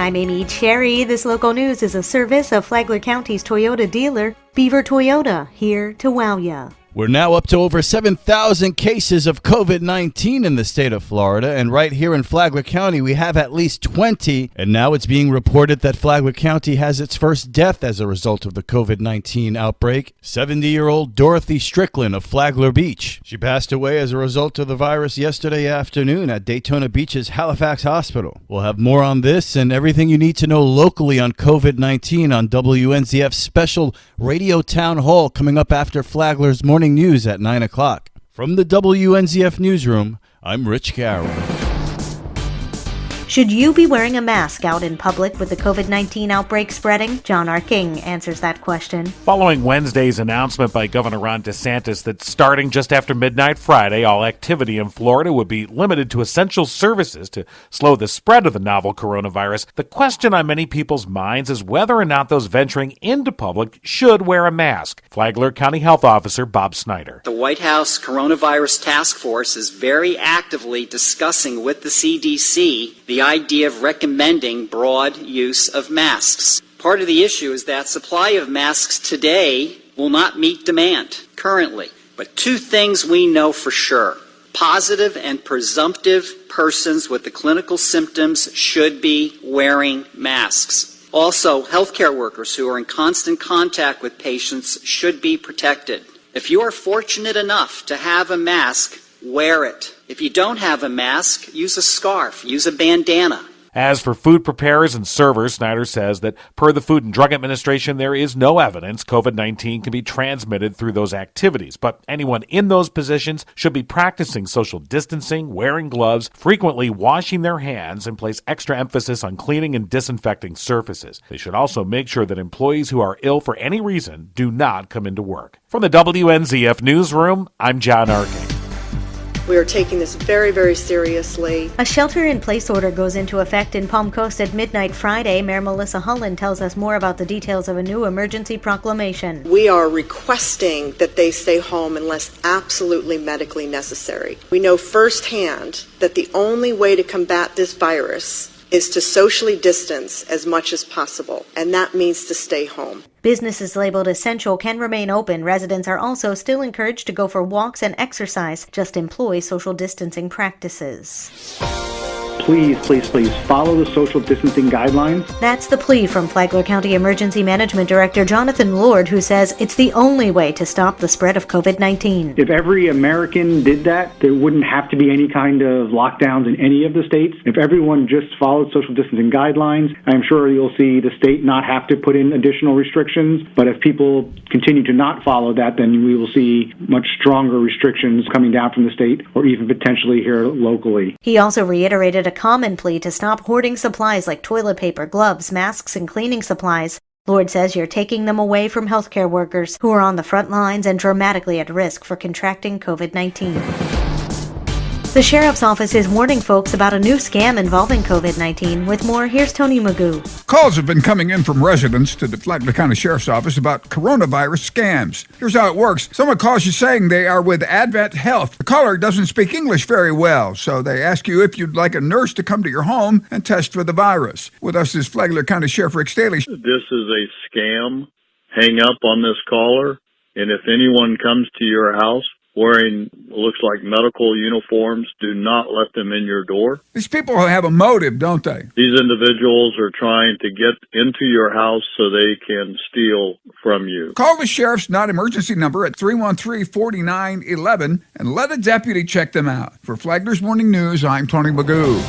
I'm Amy Cherry. This local news is a service of Flagler County's Toyota dealer, Beaver Toyota, here to wow ya. We're now up to over 7,000 cases of COVID-19 in the state of Florida, and right here in Flagler County, we have at least 20, and now it's being reported that Flagler County has its first death as a result of the COVID-19 outbreak. 70-year-old Dorothy Strickland of Flagler Beach. She passed away as a result of the virus yesterday afternoon at Daytona Beach's Halifax Hospital. We'll have more on this and everything you need to know locally on COVID-19 on WNZF's special radio town hall coming up after Flagler's morning news at 9 o'clock. From the WNZF newsroom, I'm Rich Carroll. Should you be wearing a mask out in public with the COVID-19 outbreak spreading? John R. King answers that question. Following Wednesday's announcement by Governor Ron DeSantis that starting just after midnight Friday, all activity in Florida would be limited to essential services to slow the spread of the novel coronavirus, the question on many people's minds is whether or not those venturing into public should wear a mask. Flagler County Health Officer Bob Snyder. The White House Coronavirus Task Force is very actively discussing with the CDC the idea of recommending broad use of masks. Part of the issue is that supply of masks today will not meet demand currently. But two things we know for sure. Positive and presumptive persons with the clinical symptoms should be wearing masks. Also, healthcare workers who are in constant contact with patients should be protected. If you are fortunate enough to have a mask, wear it. If you don't have a mask, use a scarf, use a bandana. As for food preparers and servers, Snyder says that per the Food and Drug Administration, there is no evidence COVID-19 can be transmitted through those activities. But anyone in those positions should be practicing social distancing, wearing gloves, frequently washing their hands, and place extra emphasis on cleaning and disinfecting surfaces. They should also make sure that employees who are ill for any reason do not come into work. From the WNZF Newsroom, I'm John Arking. We are taking this very, very seriously. A shelter-in-place order goes into effect in Palm Coast at midnight Friday. Mayor Melissa Hullen tells us more about the details of a new emergency proclamation. We are requesting that they stay home unless absolutely medically necessary. We know firsthand that the only way to combat this virus is to socially distance as much as possible, and that means to stay home. Businesses labeled essential can remain open. Residents are also still encouraged to go for walks and exercise. Just employ social distancing practices. Please follow the social distancing guidelines. That's the plea from Flagler County Emergency Management Director Jonathan Lord, who says it's the only way to stop the spread of COVID-19. If every American did that, there wouldn't have to be any kind of lockdowns in any of the states. If everyone just followed social distancing guidelines, I'm sure you'll see the state not have to put in additional restrictions. But if people continue to not follow that, then we will see much stronger restrictions coming down from the state or even potentially here locally. He also reiterated a common plea to stop hoarding supplies like toilet paper, gloves, masks, and cleaning supplies. Lord says you're taking them away from healthcare workers who are on the front lines and dramatically at risk for contracting COVID-19. The Sheriff's Office is warning folks about a new scam involving COVID-19. With more, here's Tony Magoo. Calls have been coming in from residents to the Flagler County Sheriff's Office about coronavirus scams. Here's how it works. Someone calls you saying they are with Advent Health. The caller doesn't speak English very well, so they ask you if you'd like a nurse to come to your home and test for the virus. With us is Flagler County Sheriff Rick Staley. This is a scam. Hang up on this caller, and if anyone comes to your house wearing looks like medical uniforms, do not let them in your door. These people have a motive, don't they? These individuals are trying to get into your house so they can steal from you. Call the sheriff's non-emergency number at 313-4911 and let a deputy check them out. For Flagler's Morning News, I'm Tony Magoo.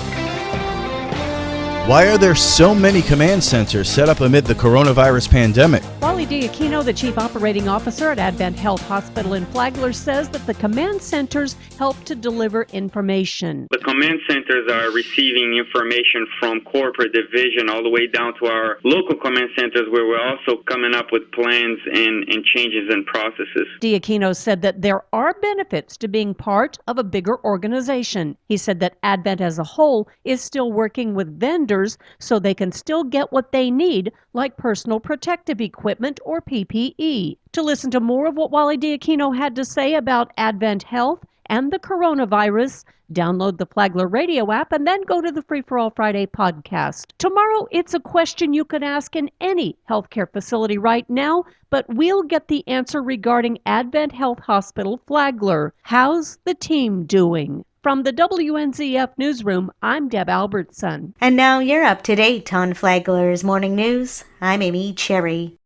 Why are there so many command centers set up amid the coronavirus pandemic? Wally Diakino, the Chief Operating Officer at Advent Health Hospital in Flagler, says that the command centers help to deliver information. The command centers are receiving information from corporate division all the way down to our local command centers, where we're also coming up with plans and changes in processes. Diakino said that there are benefits to being part of a bigger organization. He said that Advent as a whole is still working with vendors so they can still get what they need, like personal protective equipment or PPE. To listen to more of what Wally Diakino had to say about Advent Health and the coronavirus. Download the Flagler radio app and then go to the Free for All Friday podcast. Tomorrow, it's a question you can ask in any healthcare facility right now, but we'll get the answer regarding Advent Health Hospital Flagler. How's the team doing? From the WNZF Newsroom, I'm Deb Albertson. And now you're up to date on Flagler's Morning News. I'm Amy Cherry.